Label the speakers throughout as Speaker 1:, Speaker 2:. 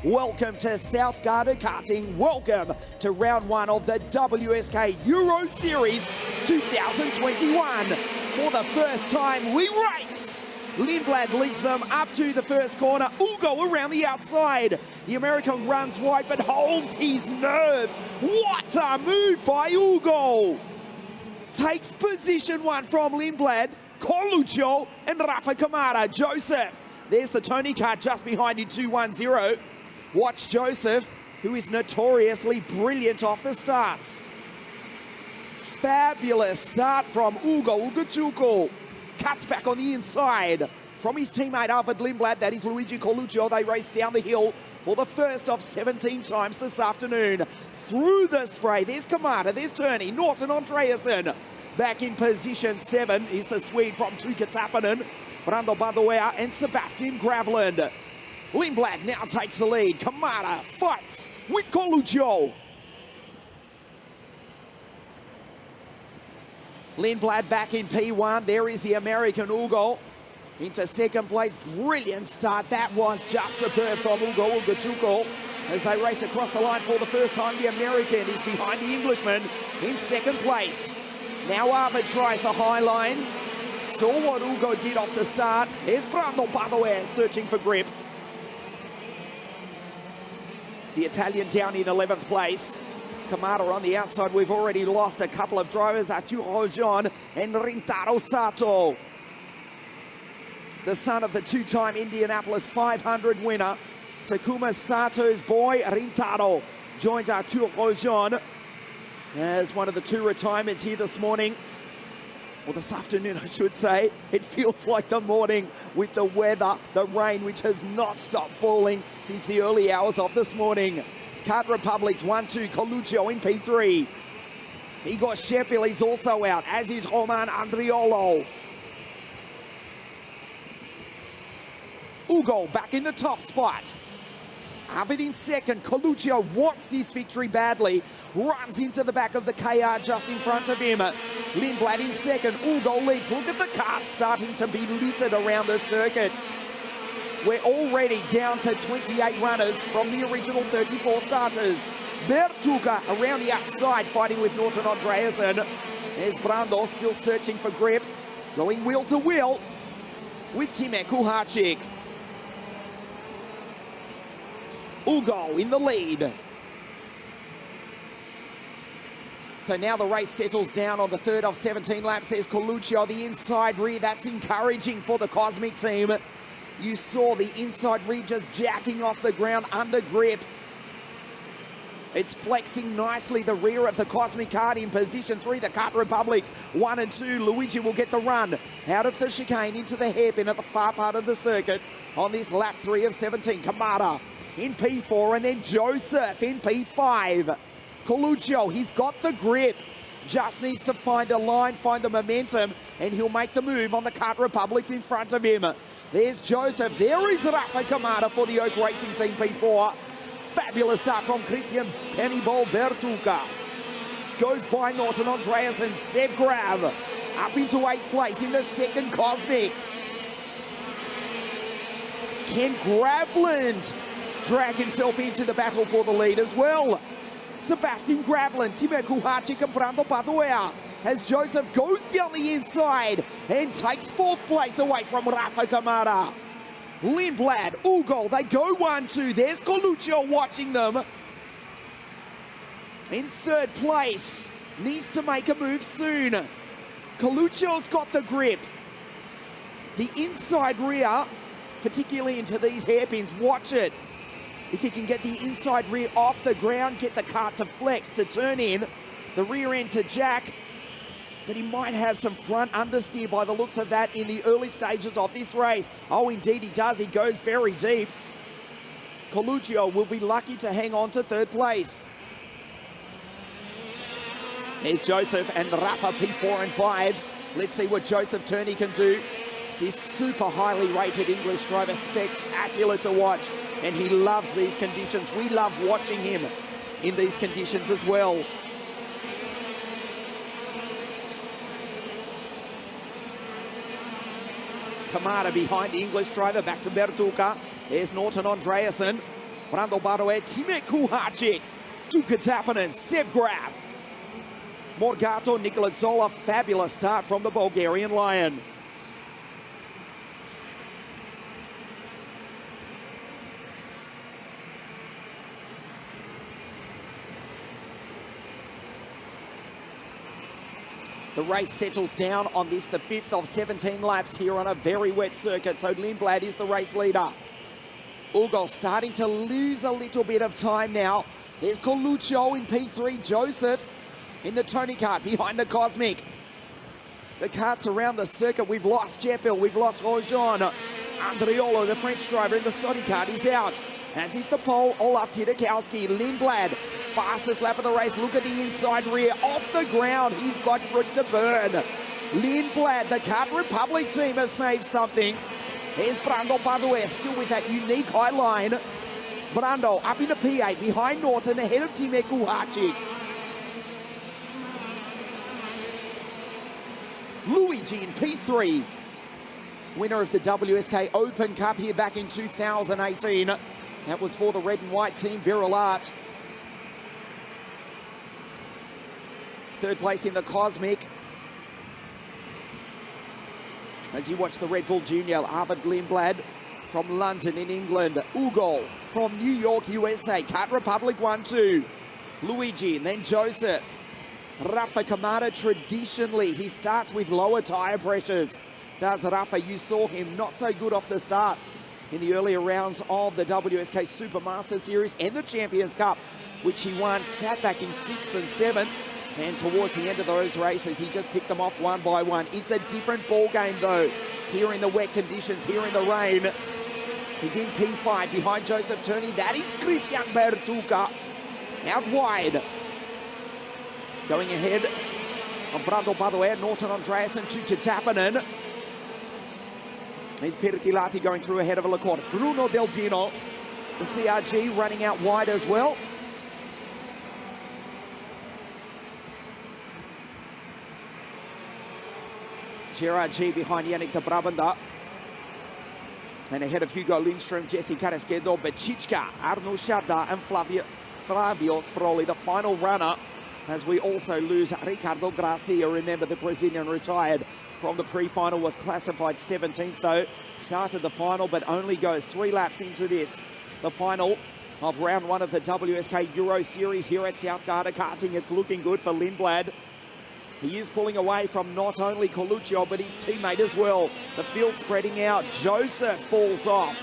Speaker 1: Welcome to South Garda Karting. Welcome to round one of the WSK EURO Series 2021. For the first time, we race. Lindblad leads them up to the first corner. Ugo around the outside. The American runs wide but holds his nerve. What a move by Ugo. Takes position one from Lindblad, Coluccio and Rafa Camara. Joseph. There's the Tony kart just behind in 2-1-0. Watch Joseph, who is notoriously brilliant off the starts. Fabulous start from Ugo Ugochuko. Cuts back on the inside. From his teammate Arvid Lindblad, that is Luigi Coluccio. They race down the hill for the first of 17 times this afternoon. Through the spray, there's Kamada, there's Turney, Norton Andreasen. Back in position 7 is the Swede from Tuka Tappinen, Brando Badoea and Sebastian Gravland. Lindblad now takes the lead. Kamada fights with Coluccio. Lindblad back in P1. There is the American Ugo into second place. Brilliant start. That was just superb from Ugo Ugochuko. As they race across the line for the first time, the American is behind the Englishman in second place. Now Arvid tries the high line. Saw what Ugo did off the start. Here's Brando Badoer searching for grip. The Italian down in 11th place. Kamada on the outside. We've already lost a couple of drivers, Arturo John and Rintaro Sato. The son of the two-time Indianapolis 500 winner, Takuma Sato's boy, Rintaro, joins Arturo John as one of the two retirements here this morning. Or this afternoon, I should say. It feels like the morning with the weather, the rain, which has not stopped falling since the early hours of this morning. Kart Republic's 1-2, Coluccio in P3. Igor Shepil is also out, as is Roman Andriolo. Ugo back in the top spot. Arvid in second. Coluccio wants this victory badly. Runs into the back of the KR just in front of him. Lindblad in second. Ugo leads. Look at the kart starting to be littered around the circuit. We're already down to 28 runners from the original 34 starters. Bertuga around the outside fighting with Norton Andreasen. There's Brando still searching for grip. Going wheel to wheel with Timek Kuhacik. Ugo in the lead. So now the race settles down on the third of 17 laps. There's Coluccio, the inside rear. That's encouraging for the Cosmic team. You saw the inside rear just jacking off the ground under grip. It's flexing nicely, the rear of the Cosmic kart in position 3. The Kart Republics 1 and 2. Luigi will get the run out of the chicane into the hairpin at the far part of the circuit on this lap 3 of 17. Kamada in P4 and then Joseph in P5. Coluccio, he's got the grip. Just needs to find a line, find the momentum, and he'll make the move on the Kart Republics in front of him. There's Joseph. There is Rafa Kamada for the Oak Racing Team P4. Fabulous start from Christian Pennyball Bertuca. Goes by Norton Andreas and Seb Grav. Up into 8th place in the second Cosmic. Ken Gravland drag himself into the battle for the lead as well. Sebastian Gravland, Timek Kuhacik and Brando Badoea as Joseph goes down the inside and takes 4th place away from Rafa Kamada. Lindblad, Ugo, they go 1-2. There's Coluccio watching them. In 3rd place, needs to make a move soon. Coluccio's got the grip. The inside rear, particularly into these hairpins, watch it. If he can get the inside rear off the ground, get the kart to flex, to turn in, the rear end to jack, but he might have some front understeer by the looks of that in the early stages of this race. Oh, indeed he does. He goes very deep. Coluccio will be lucky to hang on to 3rd place. There's Joseph and Rafa P4 and 5. Let's see what Joseph Turney can do. This super highly rated English driver, spectacular to watch, and he loves these conditions. We love watching him in these conditions as well. Kamada behind the English driver, back to Bertuca. There's Norton Andreasen. Brando Baroe, Time Kuhacic, Duka Tapanen, Seb Graf, Morgato, Nikola Zola, fabulous start from the Bulgarian Lion. The race settles down on this, the 5th of 17 laps here on a very wet circuit. So Lindblad is the race leader. Ugo starting to lose a little bit of time now. There's Coluccio in P3, Joseph in the Tony kart behind the Cosmic. The karts around the circuit, we've lost Jepil, we've lost Rojon. Andriolo, the French driver in the Sony kart, is out. As is the pole, Olaf Tidakowski, Lindblad, fastest lap of the race. Look at the inside rear, off the ground. He's got grit to burn. Lindblad, the Kart Republic team has saved something. Here's Brando Badue, still with that unique high line. Brando up into P8, behind Norton, ahead of Time Kuhacic. Luigi in P3. Winner of the WSK Open Cup here back in 2018. That was for the red and white team, Birol Art. Third place in the Cosmic. As you watch the Red Bull Junior, Arvid Lindblad from London in England. Ugo from New York, USA. Kart Republic 1-2. Luigi and then Joseph. Rafa Kamada, traditionally, he starts with lower tyre pressures. Does Rafa, you saw him not so good off the starts in the earlier rounds of the WSK Supermaster Series and the Champions Cup, which he won, sat back in 6th and 7th. And towards the end of those races, he just picked them off one by one. It's a different ball game, though, here in the wet conditions, here in the rain. He's in P5 behind Joseph Turney. That is Christian Bertuca out wide. Going ahead on Brando Badoer, Norton Andreasen, Tuka Tapanen. Here's Pertilati going through ahead of a Lacorte. Bruno Del Pino, the CRG running out wide as well. Gerard G behind Yannick de Brabanda. And ahead of Hugo Lindström, Jesse Carrasquedo, Bechichka, Arno Shabda and Flavio Sproli, the final runner, as we also lose Ricardo Gracia. Remember, the Brazilian retired from the pre-final, was classified 17th though. Started the final, but only goes 3 laps into this. The final of round 1 of the WSK Euro Series here at South Garda Karting. It's looking good for Lindblad. He is pulling away from not only Coluccio, but his teammate as well. The field spreading out. Joseph falls off.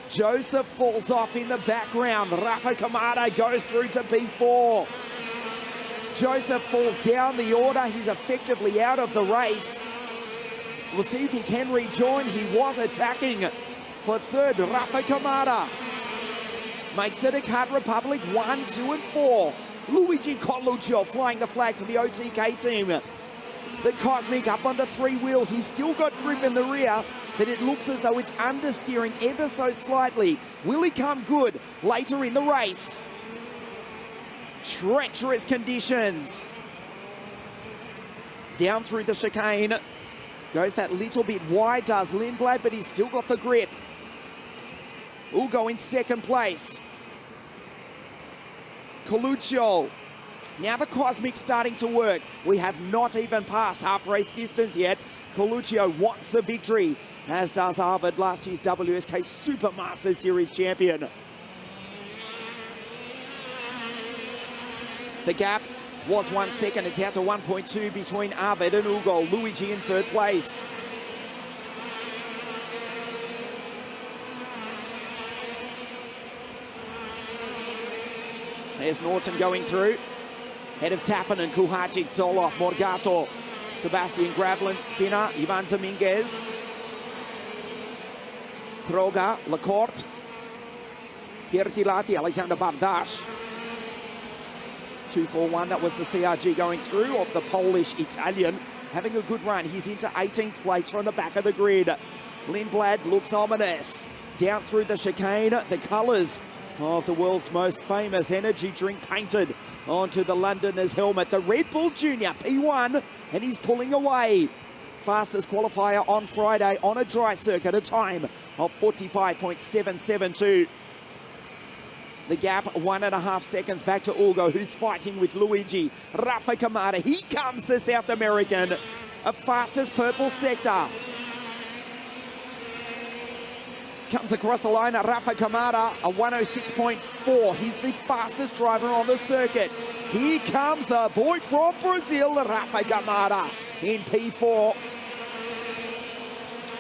Speaker 1: Joseph falls off in the background. Rafa Kamada goes through to P4. Joseph falls down the order. He's effectively out of the race. We'll see if he can rejoin. He was attacking for third. Rafa Kamada makes it a Kart Republic 1, 2, and 4. Luigi Coluccio flying the flag for the OTK team. The Cosmic up onto 3 wheels. He's still got grip in the rear, but it looks as though it's understeering ever so slightly. Will he come good later in the race? Treacherous conditions. Down through the chicane. Goes that little bit wide, does Lindblad, but he's still got the grip. Ugo in second place. Coluccio. Now the Cosmic starting to work. We have not even passed half race distance yet. Coluccio wants the victory, as does Arvid, last year's WSK Supermaster Series champion. The gap was 1 second. It's out to 1.2 between Arvid and Ugo. Luigi in third place. There's Norton going through. Head of Tapanen, Kuhacic, Zoloff, Morgato, Sebastian Gravelin, Spinner, Ivan Dominguez, Kroga, Lacorte, Pertilati, Alexander Bardash. 2-4-1, that was the CRG going through of the Polish-Italian. Having a good run. He's into 18th place from the back of the grid. Lindblad looks ominous. Down through the chicane, the colours of the world's most famous energy drink painted onto the Londoner's helmet. The Red Bull Junior, P1, and he's pulling away. Fastest qualifier on Friday on a dry circuit, a time of 45.772. The gap, 1.5 seconds back to Ugo, who's fighting with Luigi. Rafa Kamada, he comes, the South American, a fastest purple sector. Comes across the line, Rafa Kamada, a 106.4. He's the fastest driver on the circuit. Here comes the boy from Brazil, Rafa Kamada, in P4.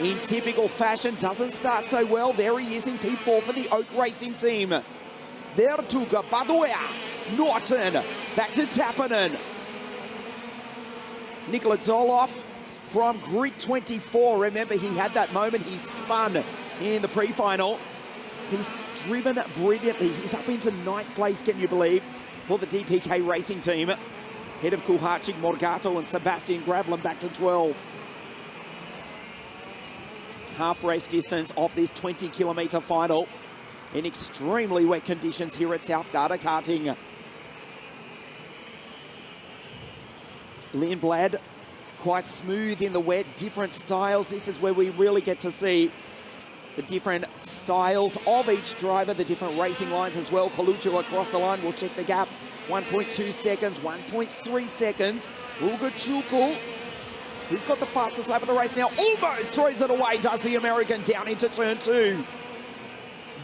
Speaker 1: In typical fashion, doesn't start so well. There he is in P4 for the Oak Racing team. Bertuga, Badoea, Norton, back to Tappanen. Nikola Zoloff from grid 24. Remember, he had that moment, he spun in the pre-final. He's driven brilliantly. He's up into 9th place, can you believe, for the DPK Racing team. Head of Kuhachik, Morgato and Sebastian Gravlin back to 12. Half race distance of this 20-kilometre final in extremely wet conditions here at South Garda Karting. Lindblad, quite smooth in the wet, different styles. This is where we really get to see the different styles of each driver, the different racing lines as well. Coluccio across the line, we'll check the gap. 1.2 seconds, 1.3 seconds. Ugachuku, he's got the fastest lap of the race now. Almost throws it away, does the American, down into turn 2.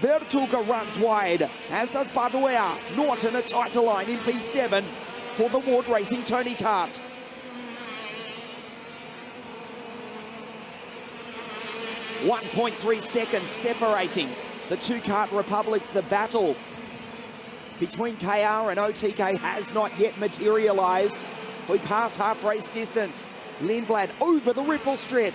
Speaker 1: Bertuga runs wide, as does Baduea. Norton a tighter line in P7 for the Ward Racing Tony Kart. .3 seconds separating the two kart republics. The battle between KR and OTK has not yet materialised. We pass half race distance. Lindblad over the ripple strip.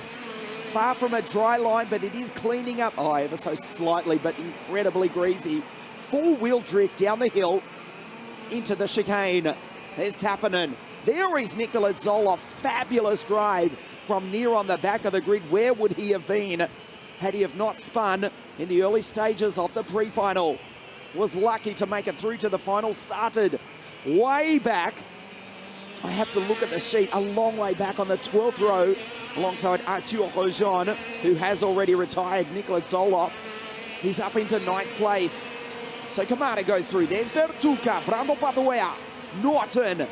Speaker 1: Far from a dry line, but it is cleaning up, oh, ever so slightly, but incredibly greasy. Four-wheel drift down the hill into the chicane. There's Tappanen. There is Nikola Zoloff. Fabulous drive from near on the back of the grid. Where would he have been had he have not spun in the early stages of the pre-final? Was lucky to make it through to the final. Started way back. I have to look at the sheet, a long way back on the 12th row, alongside Arthur Rojon, who has already retired. Nikola Zoloff, he's up into 9th place. So Kamada goes through. There's Bertuca, Brando Paduea, Norton.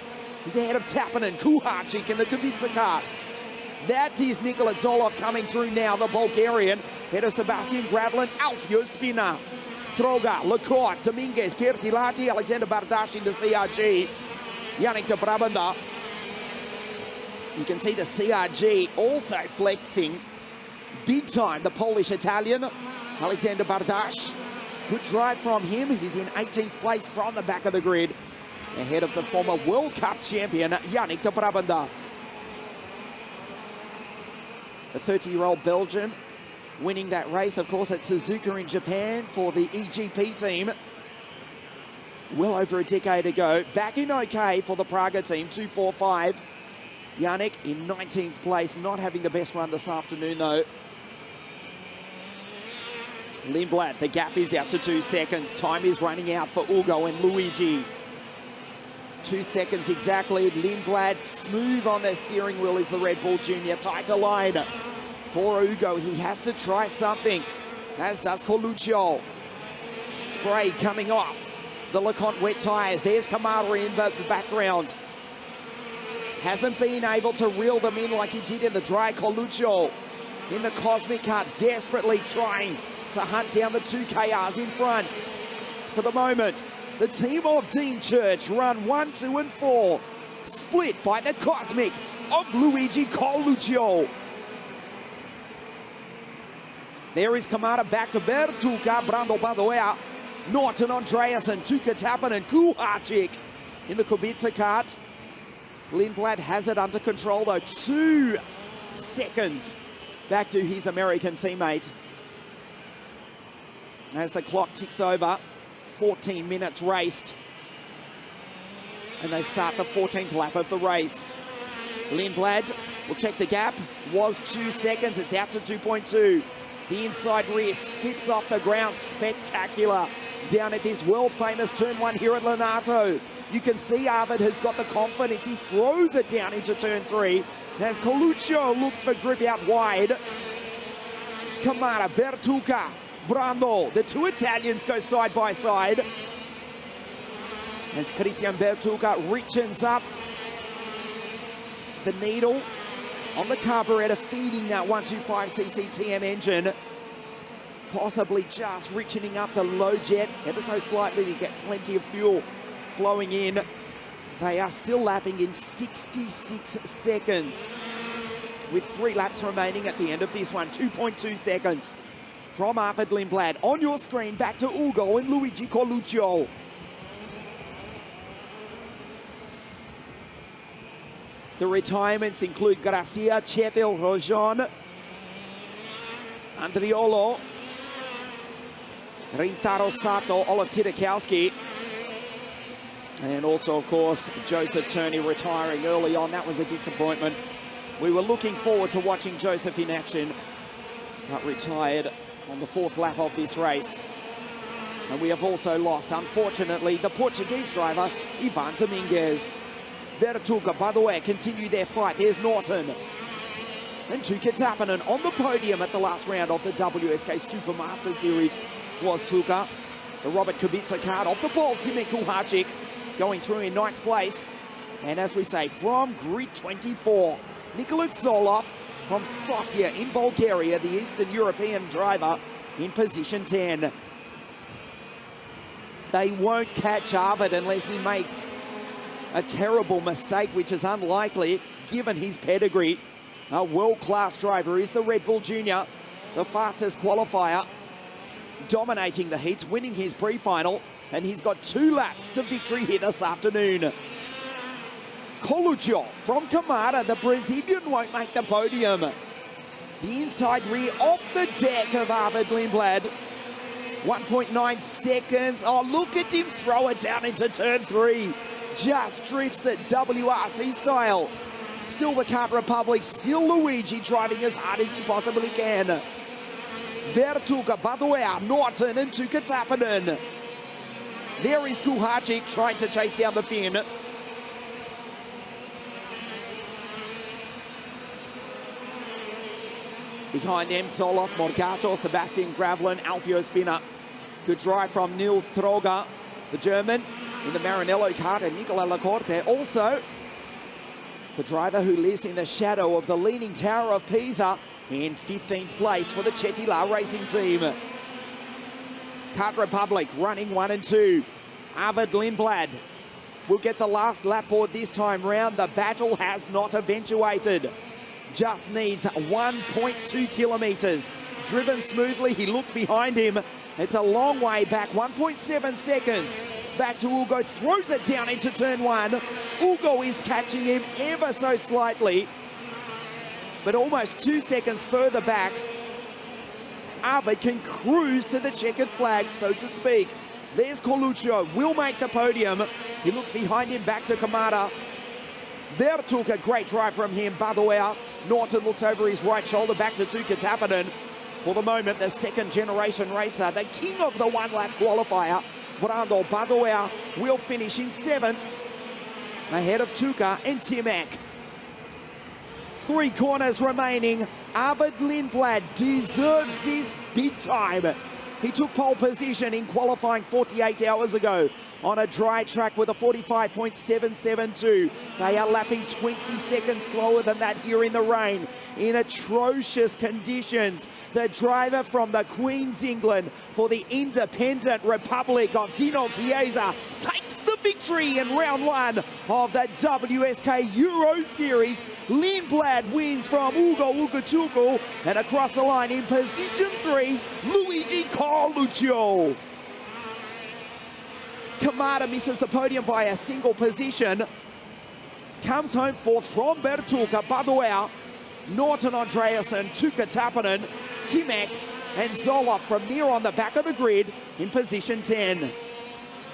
Speaker 1: He's ahead of Tappanen, Kuhachik in the Kubica kart. That is Nikola Zoloff coming through now, the Bulgarian. Head of Sebastian Gravlin, Alfio Spina, Troga, Lecourt, Dominguez, Pertilati, Alexander Bardash in the CRG. Yannick de Brabanda. You can see the CRG also flexing big time. The Polish-Italian, Alexander Bardash. Good drive from him. He's in 18th place from the back of the grid, ahead of the former World Cup champion, Yannick de Brabanda. The 30-year-old Belgian winning that race, of course, at Suzuka in Japan for the EGP team. Well over a decade ago. Back in OK for the Praga team, 2.45. Yannick in 19th place, not having the best run this afternoon, though. Lindblad, the gap is out to 2 seconds. Time is running out for Ugo and Luigi. 2 seconds exactly. Lindblad smooth on the steering wheel is the Red Bull Junior. Tighter line for Ugo. He has to try something, as does Coluccio. Spray coming off the LeConte wet tyres. There's Kamara in the background. Hasn't been able to reel them in like he did in the dry. Coluccio in the Cosmic Kart, desperately trying to hunt down the two KRs in front. For the moment, the team of Dean Church run 1, 2 and 4, split by the Cosmic of Luigi Coluccio. There is Kamara back to Bertuca, Brando Badoea, Norton Andreasen, Tuka Tappanen, Kuhachik in the Kubica kart. Lindblad has it under control though. 2 seconds back to his American teammate. As the clock ticks over, 14 minutes raced. And they start the 14th lap of the race. Lindblad will check the gap. Was 2 seconds, it's out to 2.2. The inside rear skips off the ground. Spectacular down at this world-famous turn 1 here at Lonato. You can see Arvid has got the confidence. He throws it down into turn 3 as Coluccio looks for grip out wide. Kamara, Bertuca, Brando. The two Italians go side by side. as Christian Bertuga richens up the needle on the carburetor, feeding that 125cc TM engine, possibly just richening up the low jet ever so slightly to get plenty of fuel flowing in. They are still lapping in 66 seconds with 3 laps remaining at the end of this one. 2.2 seconds from Arvid Lindblad. On your screen, back to Ugo and Luigi Coluccio. The retirements include Gracia, Chetil Rojon, Andriolo, Rintaro Sato, Olaf Tidakowski, and also, of course, Joseph Turney retiring early on. That was a disappointment. We were looking forward to watching Joseph in action, but retired on the 4th lap of this race. And we have also lost, unfortunately, the Portuguese driver, Ivan Dominguez. Bertuga, by the way, continue their fight. There's Norton. And Tuukka Tappinen on the podium at the last round of the WSK Supermaster Series was Tuukka. The Robert Kubica card off the pole, Timmy Kuhacic going through in 9th place. And as we say, from grid 24, Nikola Zolov from Sofia in Bulgaria, the Eastern European driver, in position 10. They won't catch Arvid unless he makes a terrible mistake, which is unlikely given his pedigree. A world-class driver is the Red Bull Junior, the fastest qualifier, dominating the heats, winning his pre-final, and he's got 2 laps to victory here this afternoon. Coluccio from Kamada, the Brazilian, won't make the podium. The inside rear off the deck of Arvid Lindblad. 1.9 seconds. Oh, look at him throw it down into turn 3. Just drifts it WRC style. Still the Kart Republic, still Luigi driving as hard as he possibly can. Bertuga, Badoer, Norton and Tuukka Tappinen. There is Kuhacic trying to chase down the Finn. Behind them, Zoloff, Morgato, Sebastian Gravlin, Alfio Spinner. Good drive from Nils Troger, the German, in the Maranello kart, and Nicola Lacorte. Also, the driver who lives in the shadow of the Leaning Tower of Pisa in 15th place for the Chetila Racing Team. Kart Republic running 1 and 2. Arvid Lindblad will get the last lap board this time round. The battle has not eventuated. Just needs 1.2 kilometres. Driven smoothly, he looks behind him. It's a long way back, 1.7 seconds. Back to Ugo, throws it down into turn 1. Ugo is catching him ever so slightly, but almost 2 seconds further back. Arvid can cruise to the checkered flag, so to speak. There's Coluccio, will make the podium. He looks behind him, back to Kamada. Bertuga, great drive from him. Badoer, Norton looks over his right shoulder, back to Tuukka Tappinen. For the moment, the second generation racer, the king of the 1-lap qualifier, Brando Badoer, will finish in 7th, ahead of Tuukka and Timac. 3 corners remaining. Arvid Lindblad deserves this big time. He took pole position in qualifying 48 hours ago on a dry track with a 45.772. They are lapping 20 seconds slower than that here in the rain in atrocious conditions. The driver from the Queen's England for the Independent Republic of Dino Chiesa takes the victory in round 1 of the WSK Euro Series. Lindblad wins from Ugo Ugochukwu, and across the line in position 3, Luigi Coluccio. Kamada misses the podium by a single position. Comes home 4th from Bertuga, Badoer, Norton Andreasen, Tuukka Tappinen, Timac and Zoloff from near on the back of the grid in position 10.